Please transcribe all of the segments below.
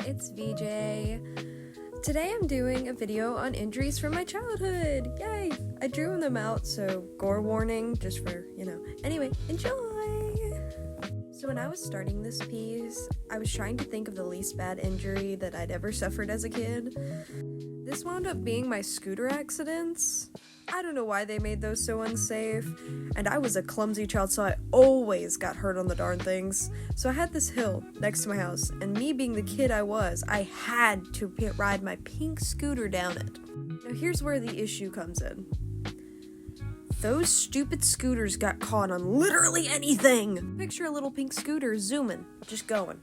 it's VJ. Today I'm doing a video on injuries from my childhood. Yay! I drew them out, so gore warning, just for, Anyway, enjoy! So when I was starting this piece, I was trying to think of the least bad injury that I'd ever suffered as a kid. This wound up being my scooter accidents. I don't know why they made those so unsafe, and I was a clumsy child, so I always got hurt on the darn things. So I had this hill next to my house, and me being the kid I was, I had to ride my pink scooter down it. Now here's where the issue comes in. Those stupid scooters got caught on literally anything! Picture a little pink scooter zooming, just going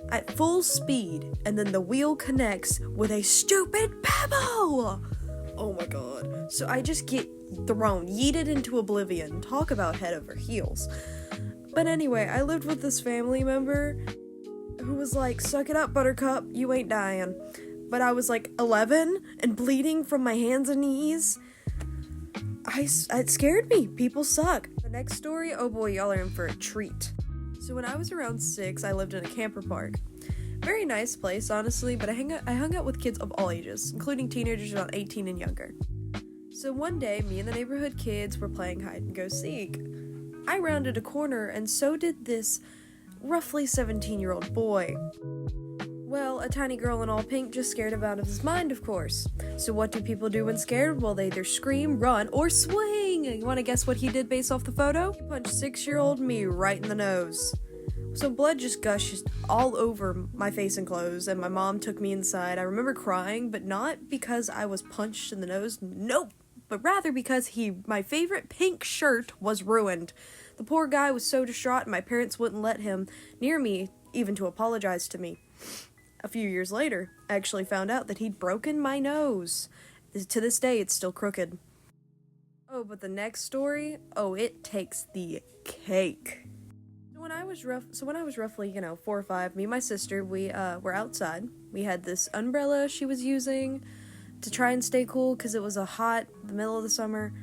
at full speed, and then the wheel connects with a stupid pebble! Oh my god. So I just get thrown, yeeted into oblivion. Talk about head over heels. But anyway, I lived with this family member who was like, suck it up, Buttercup, you ain't dying. But I was like 11 and bleeding from my hands and knees. It scared me. People suck. The next story, oh boy, y'all are in for a treat. So when I was around 6, I lived in a camper park. Very nice place, honestly, but I hung out with kids of all ages, including teenagers around 18 and younger. So one day, me and the neighborhood kids were playing hide and go seek. I rounded a corner, and so did this roughly 17-year-old boy. Well, a tiny girl in all pink just scared him out of his mind, of course. So what do people do when scared? Well, they either scream, run, or swing! You wanna guess what he did based off the photo? He punched 6-year-old me right in the nose. So blood just gushed all over my face and clothes, and my mom took me inside. I remember crying, but not because I was punched in the nose, nope, but rather because my favorite pink shirt was ruined. The poor guy was so distraught, and my parents wouldn't let him near me, even to apologize to me. A few years later, I actually found out that he'd broken my nose. To this day, it's still crooked. Oh, but the next story, it takes the cake. When I was roughly, 4 or 5, me and my sister, we were outside. We had this umbrella she was using to try and stay cool because it was the middle of the summer.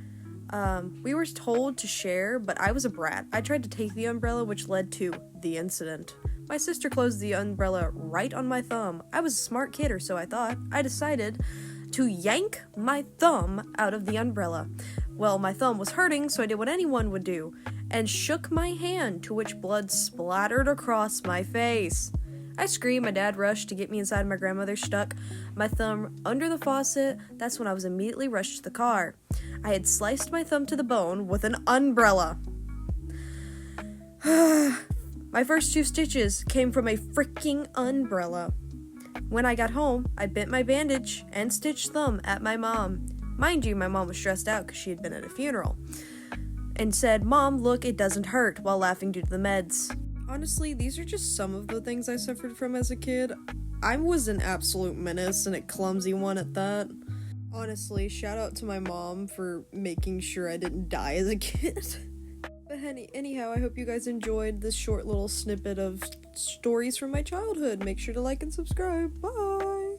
We were told to share, but I was a brat. I tried to take the umbrella, which led to the incident. My sister closed the umbrella right on my thumb. I was a smart kid, or so I thought. I decided to yank my thumb out of the umbrella. Well, my thumb was hurting, so I did what anyone would do, and shook my hand, to which blood splattered across my face. I screamed. My dad rushed to get me inside. My grandmother stuck my thumb under the faucet. That's when I was immediately rushed to the car. I had sliced my thumb to the bone with an umbrella. My first 2 stitches came from a freaking umbrella. When I got home, I bent my bandage and stitched thumb at my mom. Mind you, my mom was stressed out because she had been at a funeral. And said, "Mom, look, it doesn't hurt," while laughing due to the meds. Honestly, these are just some of the things I suffered from as a kid. I was an absolute menace, and a clumsy one at that. Honestly, shout out to my mom for making sure I didn't die as a kid. But anyhow, I hope you guys enjoyed this short little snippet of stories from my childhood. Make sure to like and subscribe. Bye!